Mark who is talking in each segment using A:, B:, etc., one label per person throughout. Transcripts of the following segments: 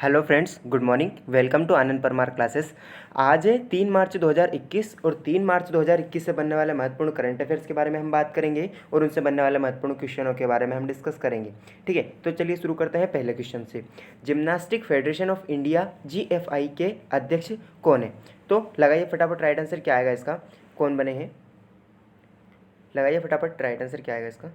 A: Hello friends, good morning. Welcome to Anand Parmar classes. आज है 3 मार्च 2021 और 3 मार्च 2021 से बनने वाले महत्वपूर्ण करंट अफेयर्स के बारे में हम बात करेंगे और उनसे बनने वाले महत्वपूर्ण क्वेश्चनों के बारे में हम डिस्कस करेंगे। ठीक है, तो चलिए शुरू करते हैं पहले क्वेश्चन से। Gymnastic federation of India GFI के अध्यक्ष कौन है? तो लगाइए फटाफट राइट आंसर क्या आएगा इसका, कौन बने हैं? लगाइए फटाफट राइट आंसर क्या आएगा इसका।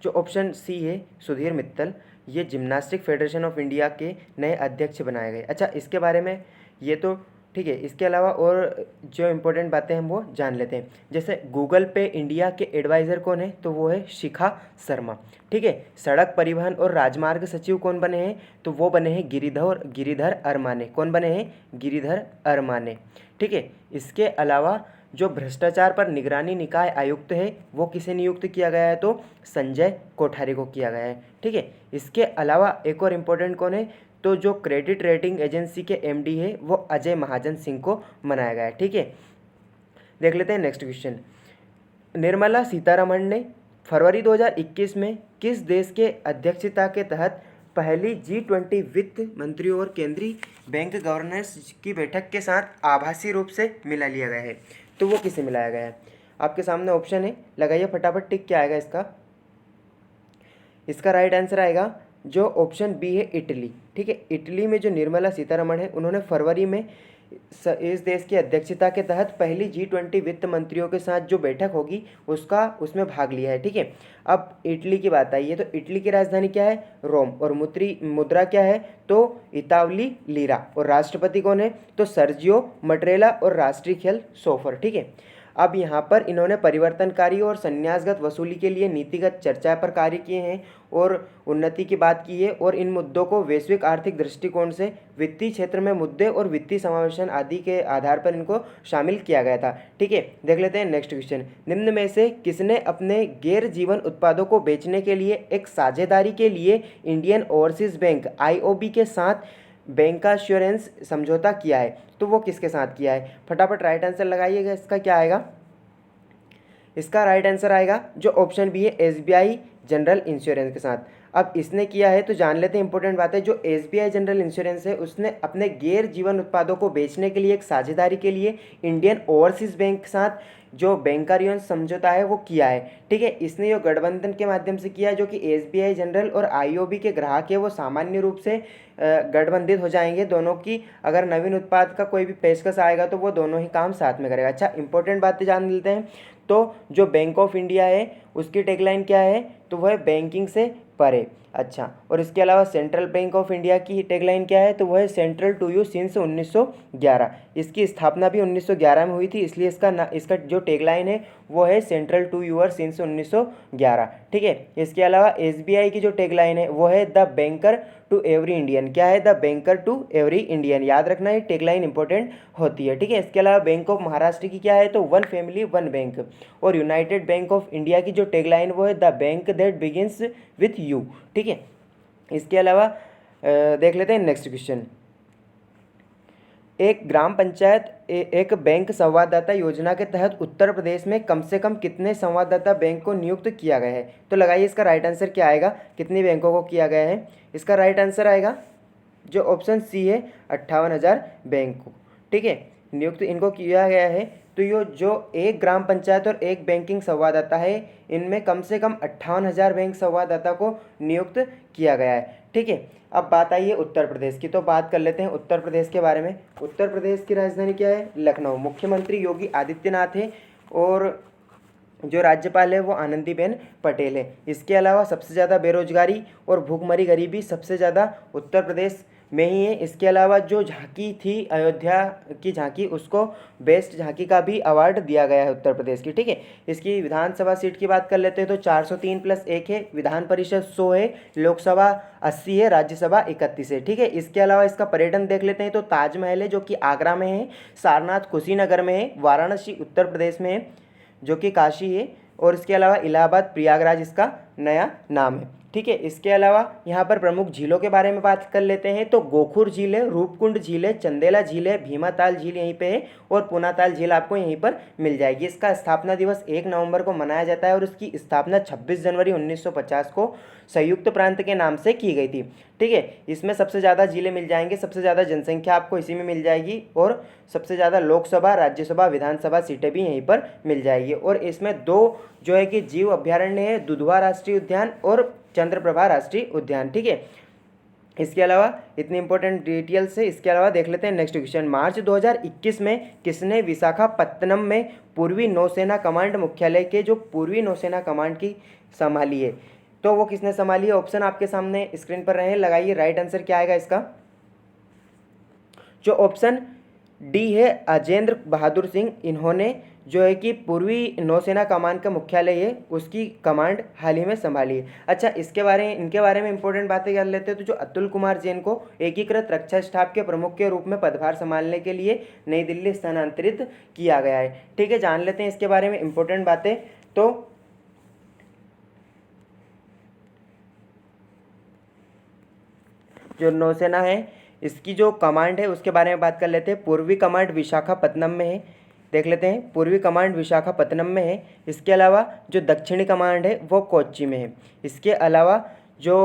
A: जो ऑप्शन सी है सुधीर मित्तल, ये जिम्नास्टिक फेडरेशन ऑफ इंडिया के नए अध्यक्ष बनाए गए। अच्छा, इसके बारे में ये तो ठीक है, इसके अलावा और जो इम्पोर्टेंट बातें हम वो जान लेते हैं। जैसे गूगल पे इंडिया के एडवाइज़र कौन है? तो वो है शिखा शर्मा। ठीक है, सड़क परिवहन और राजमार्ग सचिव कौन बने हैं? तो वो बने हैं गिरिधर अरमाने। कौन बने हैं? गिरिधर अरमाने। ठीक है, इसके अलावा जो भ्रष्टाचार पर निगरानी निकाय आयुक्त है वो किसे नियुक्त किया गया है? तो संजय कोठारी को किया गया है। ठीक है, इसके अलावा एक और इम्पोर्टेंट कौन है? तो जो क्रेडिट रेटिंग एजेंसी के MD है वो अजय महाजन सिंह को बनाया गया है। ठीक है, देख लेते हैं नेक्स्ट क्वेश्चन। निर्मला सीतारमण ने फरवरी 2021 में किस देश के अध्यक्षता के तहत पहली G20 वित्त मंत्रियों और केंद्रीय बैंक गवर्नर्स की बैठक के साथ आभासी रूप से मिला लिया गया है? तो वो किसे मिलाया गया है? आपके सामने ऑप्शन है, लगाइए फटाफट टिक क्या आएगा इसका। इसका राइट आंसर आएगा जो ऑप्शन बी है, इटली। ठीक है, इटली में जो निर्मला सीतारमण है उन्होंने फरवरी में इस देश की अध्यक्षता के तहत पहली G20 वित्त मंत्रियों के साथ जो बैठक होगी उसमें भाग लिया है। ठीक है, अब इटली की बात आई है तो इटली की राजधानी क्या है? रोम। और मुद्रा क्या है? तो इतावली लीरा। और राष्ट्रपति कौन है? तो सर्जियो मटरेला। और राष्ट्रीय खेल सोफर। ठीक है, अब यहाँ पर इन्होंने परिवर्तनकारी और संन्यासगत वसूली के लिए नीतिगत चर्चा पर कार्य किए हैं और उन्नति की बात की है। और इन मुद्दों को वैश्विक आर्थिक दृष्टिकोण से वित्तीय क्षेत्र में मुद्दे और वित्तीय समावेशन आदि के आधार पर इनको शामिल किया गया था। ठीक है, देख लेते हैं नेक्स्ट क्वेश्चन। निम्न में से किसने अपने गैर जीवन उत्पादों को बेचने के लिए एक साझेदारी के लिए इंडियन ओवरसीज बैंक IOB के साथ बैंक का एश्योरेंस समझौता किया है? तो वो किसके साथ किया है? फटाफट राइट आंसर लगाइएगा, इसका क्या आएगा? इसका राइट आंसर आएगा जो ऑप्शन बी है, SBI जनरल इंश्योरेंस के साथ। अब इसने किया है तो जान लेते हैं इंपॉर्टेंट बात है। जो SBI जनरल इंश्योरेंस है उसने अपने गैर जीवन उत्पादों को बेचने के लिए एक साझेदारी के लिए इंडियन ओवरसीज बैंक के साथ जो बैंकरियन समझौता है वो किया है। ठीक है, इसने ये गठबंधन के माध्यम से किया है जो कि SBI जनरल और IOB के ग्राहक है वो सामान्य रूप से गठबंधित हो जाएंगे। दोनों की अगर नवीन उत्पाद का कोई भी पेशकश आएगा तो वो दोनों ही काम साथ में करेगा। अच्छा, इंपॉर्टेंट बातें जान लेते हैं। तो जो बैंक ऑफ इंडिया है उसकी टैगलाइन क्या है? तो वह है बैंकिंग से परे। अच्छा, और इसके अलावा सेंट्रल बैंक ऑफ इंडिया की टैगलाइन क्या है? तो वह है सेंट्रल टू यू सिंस 1911। इसकी स्थापना भी 1911 में हुई थी, इसलिए इसका जो टैगलाइन है वो है सेंट्रल टू यूर सिंस 1911। ठीक है, इसके अलावा SBI की जो टैगलाइन है वो है the banker to every Indian. क्या है? The banker to every Indian. याद रखना है, टैगलाइन इंपॉर्टेंट होती है। ठीक है, इसके अलावा बैंक ऑफ महाराष्ट्र की क्या है? तो वन फैमिली वन बैंक। और यूनाइटेड बैंक ऑफ इंडिया की जो टैगलाइन वो है the bank that begins with you. ठीक है, इसके अलावा देख लेते हैं नेक्स्ट क्वेश्चन। एक ग्राम पंचायत एक बैंक संवाददाता योजना के तहत उत्तर प्रदेश में कम से कम कितने संवाददाता बैंक को नियुक्त किया गया है? तो लगाइए इसका राइट आंसर क्या आएगा, कितने बैंकों को किया गया है? इसका राइट आंसर आएगा जो ऑप्शन सी है, 58,000 बैंक को। ठीक है, नियुक्त इनको किया गया है। तो ये जो एक ग्राम पंचायत और एक बैंकिंग संवाददाता है इनमें कम से कम 58,000 बैंक संवाददाता को नियुक्त किया गया है। ठीक है, अब बात आई है उत्तर प्रदेश की, तो बात कर लेते हैं उत्तर प्रदेश के बारे में। उत्तर प्रदेश की राजधानी क्या है? लखनऊ। मुख्यमंत्री योगी आदित्यनाथ है और जो राज्यपाल है वो आनंदीबेन पटेल है। इसके अलावा सबसे ज़्यादा बेरोजगारी और भूखमरी गरीबी सबसे ज़्यादा उत्तर प्रदेश में ही है। इसके अलावा जो झांकी थी अयोध्या की झांकी, उसको बेस्ट झांकी का भी अवार्ड दिया गया है उत्तर प्रदेश की। ठीक है, इसकी विधानसभा सीट की बात कर लेते हैं तो 403+1 है, विधान परिषद 100 है, लोकसभा 80 है, राज्यसभा 31 है। ठीक है, इसके अलावा इसका पर्यटन देख लेते हैं तो ताजमहल है जो कि आगरा में है, सारनाथ कुशीनगर में है, वाराणसी उत्तर प्रदेश में है जो कि काशी है, और इसके अलावा इलाहाबाद प्रयागराज इसका नया नाम है। ठीक है, इसके अलावा यहाँ पर प्रमुख झीलों के बारे में बात कर लेते हैं। तो गोखुर झील है, रूपकुंड झील है, चंदेला झील है, भीमाताल झील यहीं पे है और पुनाताल झील आपको यहीं पर मिल जाएगी। इसका स्थापना दिवस 1 नवंबर को मनाया जाता है और इसकी स्थापना 26 जनवरी 1950 को संयुक्त प्रांत के नाम से की गई थी। ठीक है, इसमें सबसे ज़्यादा जिले मिल जाएंगे, सबसे ज़्यादा जनसंख्या आपको इसी में मिल जाएगी और सबसे ज़्यादा लोकसभा, राज्यसभा, विधानसभा सीटें भी यहीं पर मिल जाएगी। और इसमें 2 जो है कि जीव अभ्यारण्य है, दुधवा राष्ट्रीय उद्यान और चंद्रप्रभा राष्ट्रीय उद्यान। ठीक है, इसके अलावा इतनी इंपॉर्टेंट डिटेल्स है। इसके अलावा देख लेते हैं नेक्स्ट क्वेश्चन। मार्च 2021 में किसने विशाखापत्तनम में पूर्वी नौसेना कमांड मुख्यालय के जो पूर्वी नौसेना कमांड की संभाली है? तो वो किसने संभाली है? ऑप्शन आपके सामने स्क्रीन पर रहे, लगाइए। राइट आंसर क्या आएगा इसका? जो ऑप्शन डी है अजेंद्र बहादुर सिंह, इन्होंने जो है कि पूर्वी नौसेना कमान का मुख्यालय है उसकी कमांड हाल ही में संभाली है। अच्छा, इनके बारे में इंपॉर्टेंट बातें कर लेते हैं। तो जो अतुल कुमार जैन को एकीकृत रक्षा स्टाफ के प्रमुख के रूप में पदभार संभालने के लिए नई दिल्ली स्थानांतरित किया गया है। ठीक है, जान लेते हैं इसके बारे में इंपॉर्टेंट बातें। तो जो नौसेना है इसकी जो कमांड है उसके बारे में बात कर लेते हैं। पूर्वी कमांड विशाखापत्तनम में है, देख लेते हैं। पूर्वी कमांड विशाखापत्तनम में है। इसके अलावा जो दक्षिणी कमांड है वो कोच्चि में है। इसके अलावा जो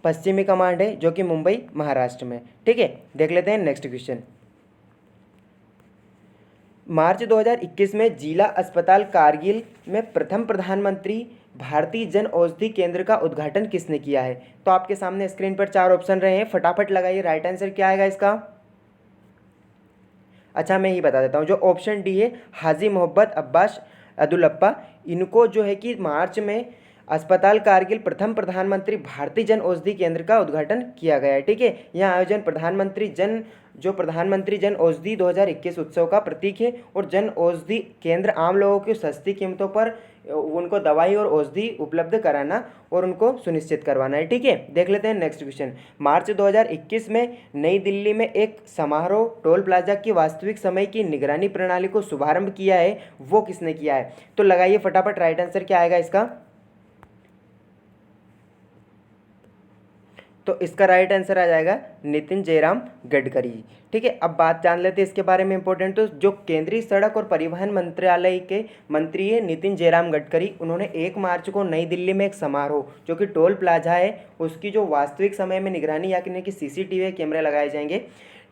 A: पश्चिमी कमांड है जो कि मुंबई महाराष्ट्र में। ठीक है, देख लेते हैं नेक्स्ट क्वेश्चन। मार्च 2021 में जिला अस्पताल कारगिल में प्रथम प्रधानमंत्री भारतीय जन औषधि केंद्र का उद्घाटन किसने किया है? तो आपके सामने स्क्रीन पर 4 ऑप्शन रहे हैं, फटाफट लगाइए। राइट आंसर क्या आएगा इसका? अच्छा, मैं ही बता देता हूँ। जो ऑप्शन डी है हाजी मोहब्बत अब्बास अब्दुल्लप्पा, इनको जो है कि मार्च में अस्पताल कारगिल प्रथम प्रधानमंत्री भारतीय जन औषधि केंद्र का उद्घाटन किया गया है। ठीक है, यह आयोजन प्रधानमंत्री जन औषधि 2021 उत्सव का प्रतीक है और जन औषधि केंद्र आम लोगों को सस्ती कीमतों पर उनको दवाई और औषधि उपलब्ध कराना और उनको सुनिश्चित करवाना है। ठीक है, देख लेते हैं नेक्स्ट क्वेश्चन। मार्च 2021 में नई दिल्ली में एक समारोह टोल प्लाजा की वास्तविक समय की निगरानी प्रणाली को शुभारंभ किया है, वो किसने किया है? तो लगाइए फटाफट। राइट आंसर क्या आएगा इसका? तो इसका राइट आंसर आ जाएगा नितिन जयराम गडकरी। ठीक है, अब बात जान लेते हैं इसके बारे में इंपॉर्टेंट। तो जो केंद्रीय सड़क और परिवहन मंत्रालय के मंत्री है नितिन जयराम गडकरी, उन्होंने 1 मार्च को नई दिल्ली में एक समारोह जो कि टोल प्लाजा है उसकी जो वास्तविक समय में निगरानी यानी कि CCTV कैमरे लगाए जाएंगे,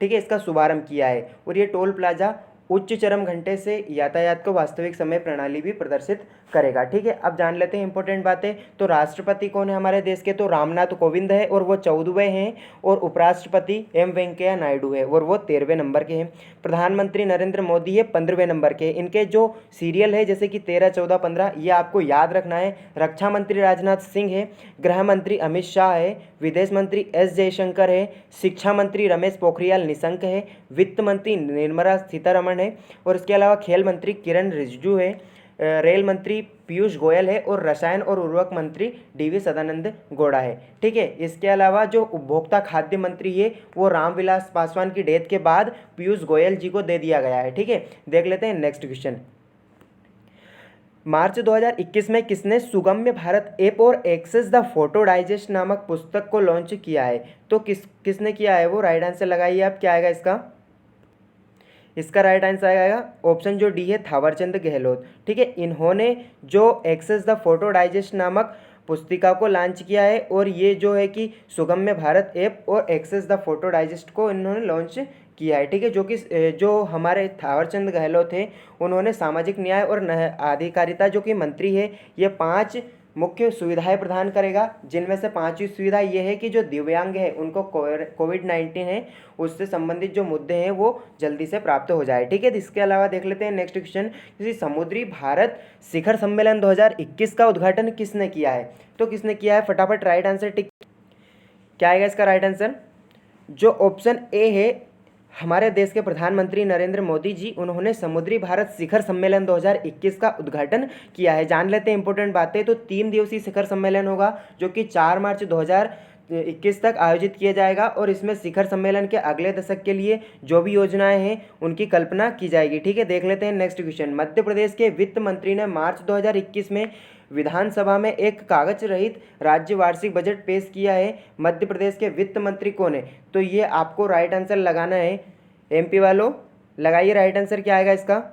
A: ठीक है, इसका शुभारंभ किया है। और ये टोल प्लाजा उच्च चरम घंटे से यातायात को वास्तविक समय प्रणाली भी प्रदर्शित करेगा। ठीक है, अब जान लेते हैं इंपॉर्टेंट बातें। तो राष्ट्रपति कौन है हमारे देश के? तो रामनाथ कोविंद है और वो 14वें हैं। और उपराष्ट्रपति M वेंकैया नायडू है और वो 13वें नंबर के हैं। प्रधानमंत्री नरेंद्र मोदी है 15वें नंबर के। इनके जो सीरियल है जैसे कि 13, 14, 15 ये आपको याद रखना है। रक्षा मंत्री राजनाथ सिंह है, गृह मंत्री अमित शाह है, विदेश मंत्री S जयशंकर है, शिक्षा मंत्री रमेश पोखरियाल निशंक है, वित्त मंत्री निर्मला सीतारमण है और इसके अलावा खेल मंत्री किरण रिजिजू है, रेल मंत्री पीयूष गोयल है और रसायन और उर्वरक मंत्री DV सदानंद गौड़ा है। ठीक है, इसके अलावा जो उपभोक्ता खाद्य मंत्री है वो रामविलास पासवान की डेथ के बाद पीयूष गोयल जी को दे दिया गया है। ठीक है, देख लेते हैं नेक्स्ट क्वेश्चन। मार्च 2021 में किसने सुगम्य भारत ऐप और एक्सेस द फोटो डाइजेस्ट नामक पुस्तक को लॉन्च किया है? तो किसने किया है वो? राइट आंसर लगाइए आप, क्या आएगा इसका? इसका राइट आंसर आएगा ऑप्शन जो डी है थावरचंद गहलोत। ठीक है, इन्होंने जो एक्सेस द फोटो डाइजेस्ट नामक पुस्तिका को लॉन्च किया है और ये जो है कि सुगम्य भारत ऐप और एक्सेस द फोटो डाइजेस्ट को इन्होंने लॉन्च किया है। ठीक है, जो हमारे थावरचंद गहलोत थे उन्होंने सामाजिक न्याय और अधिकारिता जो कि मंत्री है ये 5 मुख्य सुविधाएं प्रदान करेगा, जिनमें से 5वीं सुविधा ये है कि जो दिव्यांग है उनको कोविड-19 है उससे संबंधित जो मुद्दे हैं वो जल्दी से प्राप्त हो जाए। ठीक है, इसके अलावा देख लेते हैं नेक्स्ट क्वेश्चन। किसी समुद्री भारत शिखर सम्मेलन 2021 का उद्घाटन किसने किया है? तो किसने किया है? फटाफट राइट आंसर टिक, क्या आएगा इसका राइट आंसर? जो ऑप्शन ए है हमारे देश के प्रधानमंत्री नरेंद्र मोदी जी, उन्होंने समुद्री भारत शिखर सम्मेलन 2021 का उद्घाटन किया है। जान लेते हैं इंपॉर्टेंट बातें। तो 3 दिवसीय शिखर सम्मेलन होगा जो कि 4 मार्च 2021 तक आयोजित किया जाएगा और इसमें शिखर सम्मेलन के अगले दशक के लिए जो भी योजनाएं हैं उनकी कल्पना की जाएगी। ठीक है, देख लेते हैं नेक्स्ट क्वेश्चन। मध्य प्रदेश के वित्त मंत्री ने मार्च 2021 में विधानसभा में एक कागज रहित राज्य वार्षिक बजट पेश किया है। मध्य प्रदेश के वित्त मंत्री कौन है? तो ये आपको राइट आंसर लगाना है। MP वालों लगाइए राइट आंसर क्या आएगा इसका।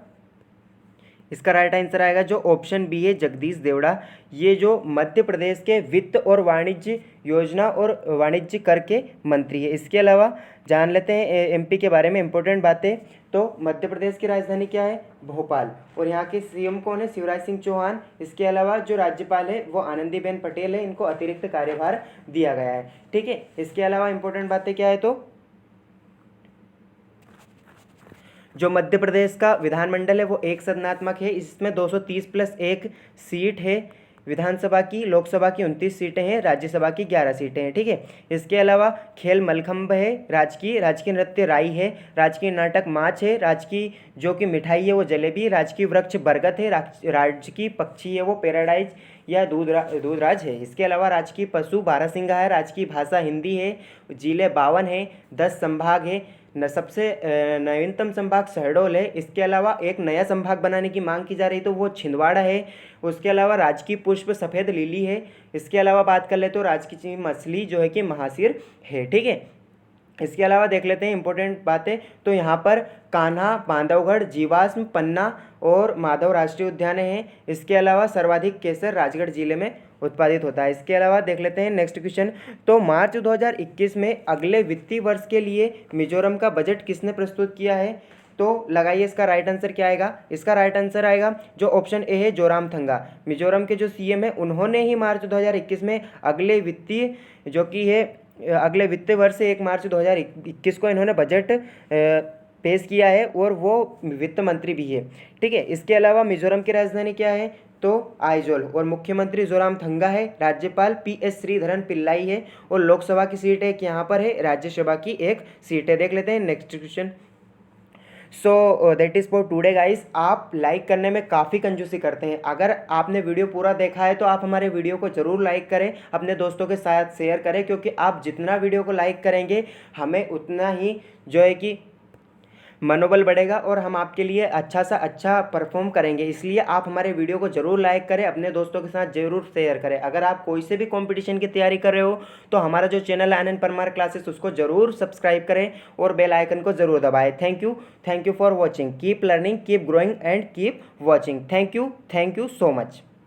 A: इसका राइट आंसर आएगा जो ऑप्शन बी है, जगदीश देवड़ा। ये जो मध्य प्रदेश के वित्त और वाणिज्य योजना और वाणिज्य कर के मंत्री है। इसके अलावा जान लेते हैं MP के बारे में इंपॉर्टेंट बातें। तो मध्य प्रदेश की राजधानी क्या है? भोपाल। और यहाँ के CM कौन है? शिवराज सिंह चौहान। इसके अलावा जो राज्यपाल है वो आनंदीबेन पटेल है। इनको अतिरिक्त कार्यभार दिया गया है। ठीक है, इसके अलावा इंपॉर्टेंट बातें क्या है, तो जो मध्य प्रदेश का विधानमंडल है वो एक सदनात्मक है। इसमें 230+1 सीट है विधानसभा की। लोकसभा की 29 सीटें हैं, राज्यसभा की 11 सीटें हैं। ठीक है, इसके अलावा खेल मलखंभ है, राजकीय नृत्य राई है, राजकीय नाटक माछ है, राजकीय जो कि मिठाई है वो जलेबी, राजकीय वृक्ष बरगद है, राजकीय पक्षी है वो पैराडाइज या दूधराज है। इसके अलावा राजकीय पशु बारहसिंगा है, राजकीय भाषा हिंदी है, जिले 52 है, 10 संभाग है, सबसे नवीनतम संभाग शहडोल है। इसके अलावा एक नया संभाग बनाने की मांग की जा रही तो वो छिंदवाड़ा है। उसके अलावा राजकीय पुष्प सफ़ेद लिली है। इसके अलावा बात कर ले तो राजकीय मछली जो है कि महासिर है। ठीक है, इसके अलावा देख लेते हैं इंपॉर्टेंट बातें। तो यहाँ पर कान्हा, बांधवगढ़, जीवाश्म, पन्ना और माधव राष्ट्रीय उद्यान हैं। इसके अलावा सर्वाधिक केसर राजगढ़ जिले में उत्पादित होता है। इसके अलावा देख लेते हैं नेक्स्ट क्वेश्चन। तो मार्च 2021 में अगले वित्तीय वर्ष के लिए मिजोरम का बजट किसने प्रस्तुत किया है? तो लगाइए इसका राइट आंसर क्या आएगा। इसका राइट आंसर आएगा जो ऑप्शन ए है, जोरामथंगा। मिजोरम के जो CM है उन्होंने ही मार्च 2021 में अगले वित्तीय जो कि है अगले वित्तीय वर्ष 1 मार्च 2021 को इन्होंने बजट पेश किया है और वो वित्त मंत्री भी है। ठीक है, इसके अलावा मिजोरम की राजधानी क्या है? तो आइजोल। और मुख्यमंत्री जोरामथंगा है। राज्यपाल PS श्रीधरन पिल्लाई है। और लोकसभा की सीट एक यहाँ पर है, राज्यसभा की एक सीट है। देख लेते हैं next question. So that is for today guys. आप लाइक करने में काफ़ी कंजूसी करते हैं। अगर आपने वीडियो पूरा देखा है तो आप हमारे वीडियो को ज़रूर लाइक करें, अपने दोस्तों के साथ शेयर करें, क्योंकि आप जितना वीडियो को लाइक करेंगे हमें उतना ही जो है कि मनोबल बढ़ेगा और हम आपके लिए अच्छा परफॉर्म करेंगे। इसलिए आप हमारे वीडियो को ज़रूर लाइक करें, अपने दोस्तों के साथ ज़रूर शेयर करें। अगर आप कोई से भी कंपटीशन की तैयारी कर रहे हो तो हमारा जो चैनल है आनंद परमार क्लासेस उसको ज़रूर सब्सक्राइब करें और बेल आइकन को ज़रूर दबाएं। Thank you for watching. Keep learning, keep growing and keep watching. Thank you so much.